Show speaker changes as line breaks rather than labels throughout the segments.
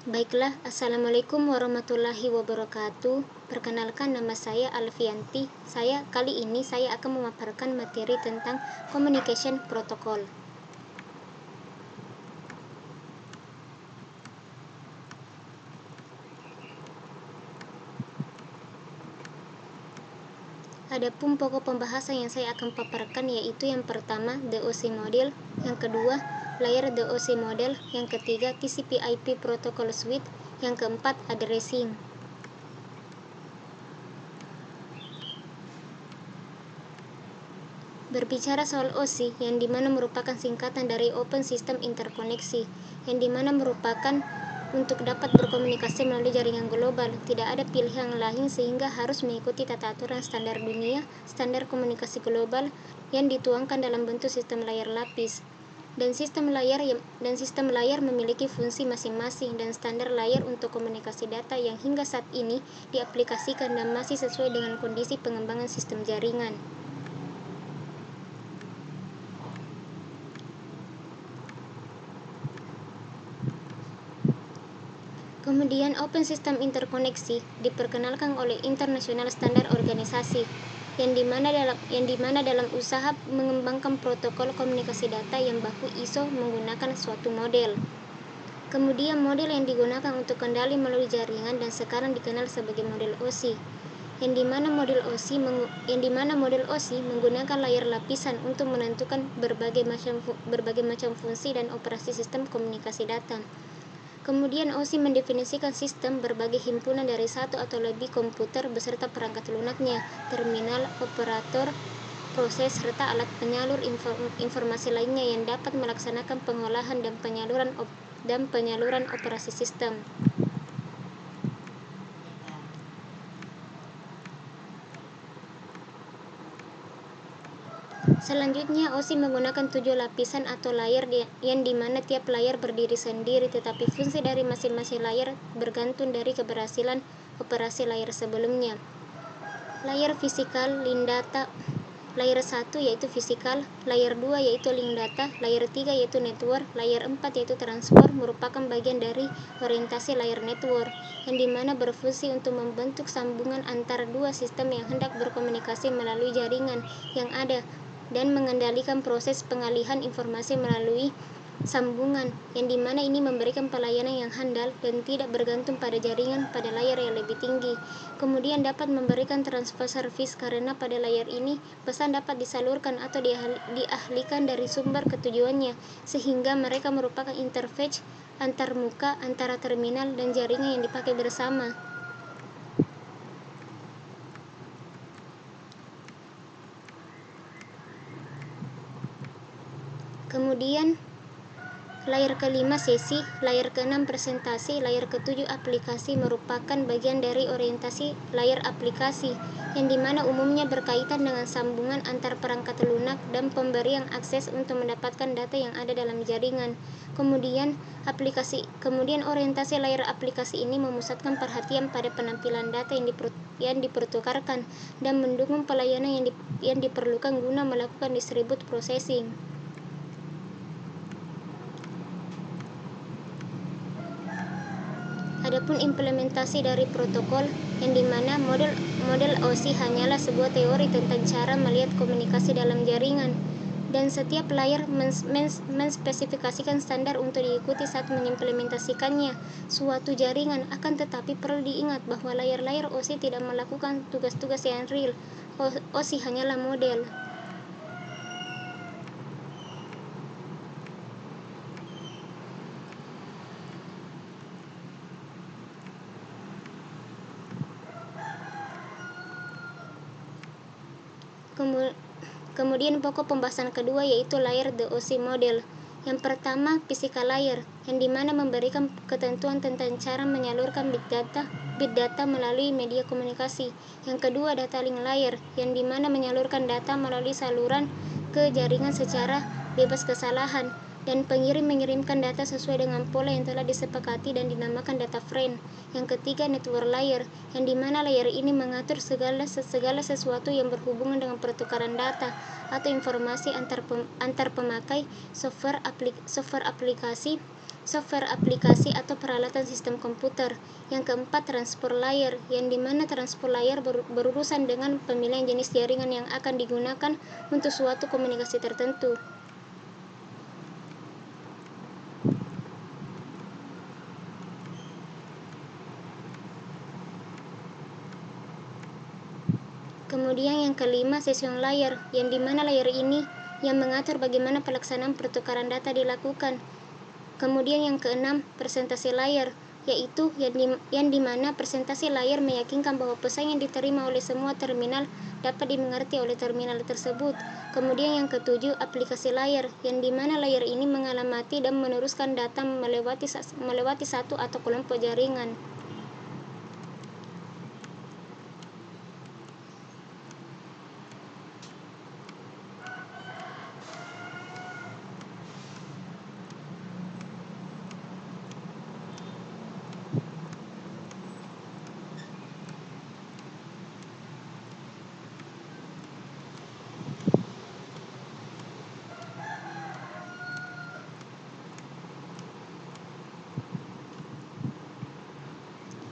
Baiklah, Assalamualaikum warahmatullahi wabarakatuh. Perkenalkan, nama saya Alfianti. Kali ini saya akan memaparkan materi tentang Communication Protocol. Adapun pokok pembahasan yang saya akan paparkan yaitu yang pertama, DOC Model, yang kedua, Layer DOC Model, yang ketiga, TCP/IP Protocol Suite, yang keempat, Addressing. Berbicara soal OSI, yang dimana merupakan singkatan dari Open System Interkoneksi, yang dimana merupakan untuk dapat berkomunikasi melalui jaringan global, tidak ada pilihan lain sehingga harus mengikuti tata aturan standar dunia, standar komunikasi global yang dituangkan dalam bentuk sistem layar lapis. Dan sistem layar memiliki fungsi masing-masing dan standar layar untuk komunikasi data yang hingga saat ini diaplikasikan dan masih sesuai dengan kondisi pengembangan sistem jaringan. Kemudian Open System Interkoneksi diperkenalkan oleh International Standard Organisasi yang dimana dalam usaha mengembangkan protokol komunikasi data yang baku ISO menggunakan suatu model. Kemudian model yang digunakan untuk kendali melalui jaringan dan sekarang dikenal sebagai model OSI. Yang dimana model OSI menggunakan layar lapisan untuk menentukan berbagai macam fungsi dan operasi sistem komunikasi data. Kemudian OSI mendefinisikan sistem berbagai himpunan dari satu atau lebih komputer beserta perangkat lunaknya, terminal, operator, proses, serta alat penyalur informasi lainnya yang dapat melaksanakan pengolahan dan penyaluran operasi sistem. Selanjutnya, OSI menggunakan 7 lapisan atau layer yang dimana tiap layer berdiri sendiri, tetapi fungsi dari masing-masing layer bergantung dari keberhasilan operasi layer sebelumnya. Layer fisikal, link data, layer 1 yaitu fisikal, layer 2 yaitu link data, layer 3 yaitu network, layer 4 yaitu transport merupakan bagian dari orientasi layer network, yang dimana berfungsi untuk membentuk sambungan antara dua sistem yang hendak berkomunikasi melalui jaringan yang ada dan mengendalikan proses pengalihan informasi melalui sambungan, yang dimana ini memberikan pelayanan yang handal dan tidak bergantung pada jaringan pada layar yang lebih tinggi. Kemudian dapat memberikan transfer service karena pada layar ini pesan dapat disalurkan atau dialihkan dari sumber ke tujuannya, sehingga mereka merupakan interface antarmuka antara terminal dan jaringan yang dipakai bersama. Kemudian layer kelima sesi, layer keenam presentasi, layer ketujuh aplikasi merupakan bagian dari orientasi layer aplikasi, yang dimana umumnya berkaitan dengan sambungan antar perangkat lunak dan pemberian akses untuk mendapatkan data yang ada dalam jaringan. Kemudian orientasi layer aplikasi ini memusatkan perhatian pada penampilan data yang dipertukarkan dan mendukung pelayanan yang diperlukan guna melakukan distribute processing. Adapun implementasi dari protokol, yang dimana model OSI hanyalah sebuah teori tentang cara melihat komunikasi dalam jaringan, dan setiap layer menspesifikasikan standar untuk diikuti saat mengimplementasikannya suatu jaringan. Akan tetapi perlu diingat bahwa layer-layer OSI tidak melakukan tugas-tugas yang real. OSI hanyalah model. Kemudian pokok pembahasan kedua yaitu layer DOC model. Yang pertama, physical layer, yang dimana memberikan ketentuan tentang cara menyalurkan bit data melalui media komunikasi. Yang kedua, data link layer, yang dimana menyalurkan data melalui saluran ke jaringan secara bebas kesalahan, dan pengirim mengirimkan data sesuai dengan pola yang telah disepakati dan dinamakan data frame. Yang ketiga, network layer, yang dimana layer ini mengatur segala sesuatu yang berhubungan dengan pertukaran data atau informasi antar pemakai, software aplikasi, software aplikasi atau peralatan sistem komputer. Yang keempat, transport layer, yang dimana transport layer berurusan dengan pemilihan jenis jaringan yang akan digunakan untuk suatu komunikasi tertentu. Kemudian yang kelima, session layer, yang dimana layer ini yang mengatur bagaimana pelaksanaan pertukaran data dilakukan. Kemudian yang keenam, presentasi layer, yaitu yang dimana presentasi layer meyakinkan bahwa pesan yang diterima oleh semua terminal dapat dimengerti oleh terminal tersebut. Kemudian yang ketujuh, aplikasi layer, yang dimana layer ini mengalamati dan meneruskan data melewati satu atau kelompok jaringan.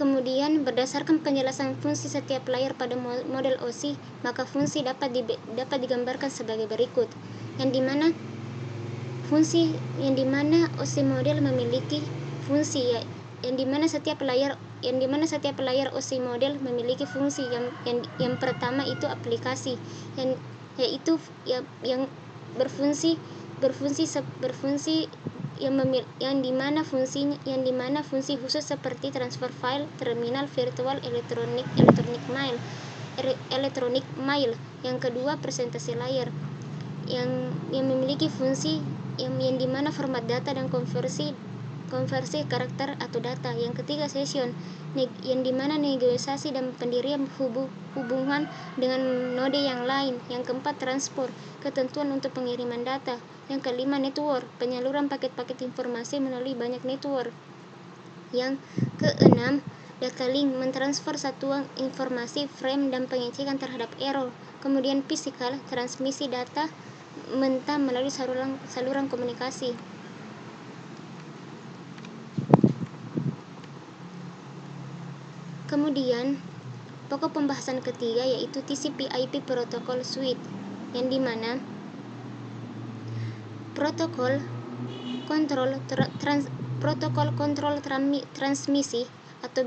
Kemudian, berdasarkan penjelasan fungsi setiap layer pada model OSI, maka fungsi dapat digambarkan sebagai berikut. Yang dimana OSI model memiliki fungsi, yang dimana setiap layer OSI model memiliki fungsi. Yang pertama itu aplikasi, yang berfungsi yang dimana fungsi khusus seperti transfer file, terminal virtual, electronic mail. Yang kedua, presentasi layer, yang memiliki fungsi yang dimana format data dan konversi karakter atau data. Yang ketiga, session, yang dimana negosiasi dan pendirian hubungan dengan node yang lain. Yang keempat, transport, ketentuan untuk pengiriman data. Yang kelima, network, penyaluran paket-paket informasi melalui banyak network. Yang keenam, data link, mentransfer satuan informasi, frame, dan pengecekan terhadap error. Kemudian physical, transmisi data mentah melalui saluran komunikasi. Kemudian, pokok pembahasan ketiga yaitu TCP/IP Protocol Suite, yang dimana protokol kontrol transmisi atau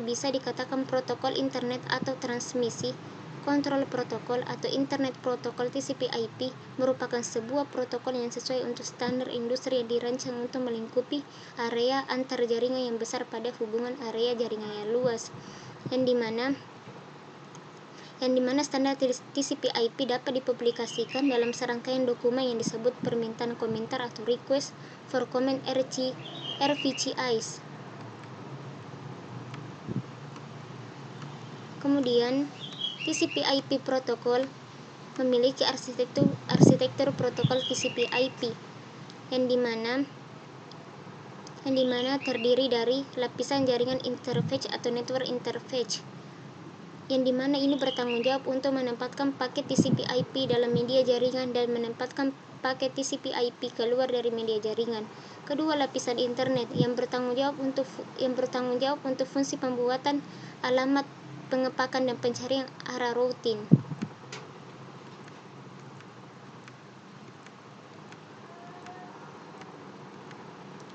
bisa dikatakan protokol internet atau transmisi kontrol protokol atau internet protokol. TCP/IP merupakan sebuah protokol yang sesuai untuk standar industri yang dirancang untuk melingkupi area antar jaringan yang besar pada hubungan area jaringan yang luas, yang dimana standar TCP/IP dapat dipublikasikan dalam serangkaian dokumen yang disebut permintaan komentar atau request for comment RFCs. Kemudian, TCP/IP protokol memiliki arsitektur protokol TCP/IP yang dimana terdiri dari lapisan jaringan interface atau network interface, yang dimana ini bertanggung jawab untuk menempatkan paket TCP/IP dalam media jaringan dan menempatkan paket TCP/IP keluar dari media jaringan. Kedua, lapisan internet yang bertanggung jawab untuk fungsi pembuatan alamat, pengepakan, dan pencarian arah routing.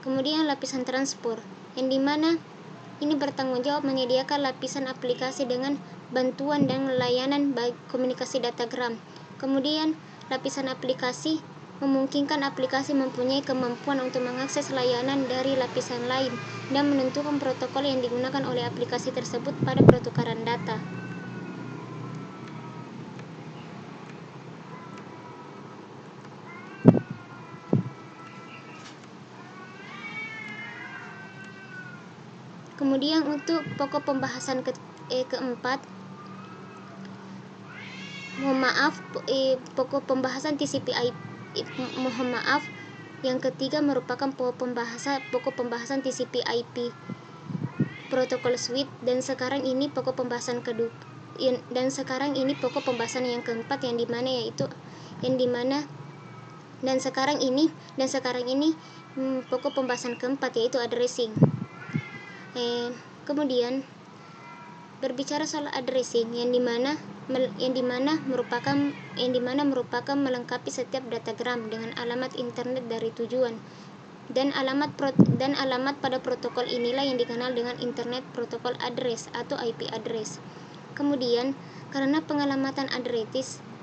Kemudian lapisan transport, yang dimana ini bertanggung jawab menyediakan lapisan aplikasi dengan bantuan dan layanan komunikasi datagram. Kemudian lapisan aplikasi memungkinkan aplikasi mempunyai kemampuan untuk mengakses layanan dari lapisan lain dan menentukan protokol yang digunakan oleh aplikasi tersebut pada pertukaran data. Kemudian untuk pokok pembahasan keempat, pokok pembahasan TCP/IP, yang ketiga merupakan pokok pembahasan TCP/IP Protocol Suite, dan sekarang ini pokok pembahasan yang keempat, dan sekarang ini pokok pembahasan keempat, yaitu addressing. Kemudian berbicara soal addressing yang dimana merupakan melengkapi setiap datagram dengan alamat internet dari tujuan, dan alamat pada protokol inilah yang dikenal dengan Internet Protocol Address atau IP address. Kemudian, karena pengalamatan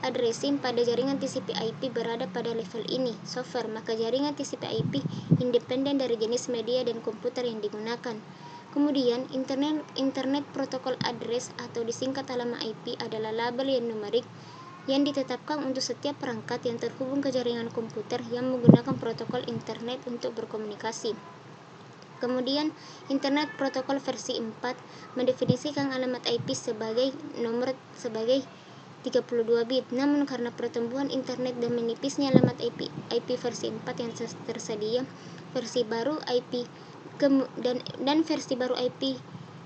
addressing pada jaringan TCP/IP berada pada level ini software, maka jaringan TCP/IP independen dari jenis media dan komputer yang digunakan. Kemudian, Internet Protocol Address atau disingkat halaman IP adalah label yang numerik yang ditetapkan untuk setiap perangkat yang terhubung ke jaringan komputer yang menggunakan protokol internet untuk berkomunikasi. Kemudian, Internet Protokol versi 4 mendefinisikan alamat IP sebagai 32 bit. Namun karena pertumbuhan internet dan menipisnya alamat IP versi 4 yang tersedia, versi baru IP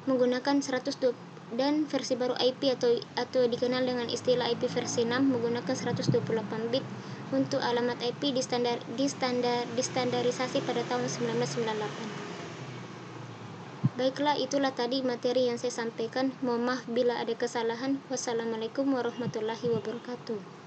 menggunakan 120 dan versi baru IP atau dikenal dengan istilah IP versi 6 menggunakan 128 bit untuk alamat IP distandarisasi pada tahun 1998. Baiklah, itulah tadi materi yang saya sampaikan. Mohon maaf bila ada kesalahan. Wassalamualaikum warahmatullahi wabarakatuh.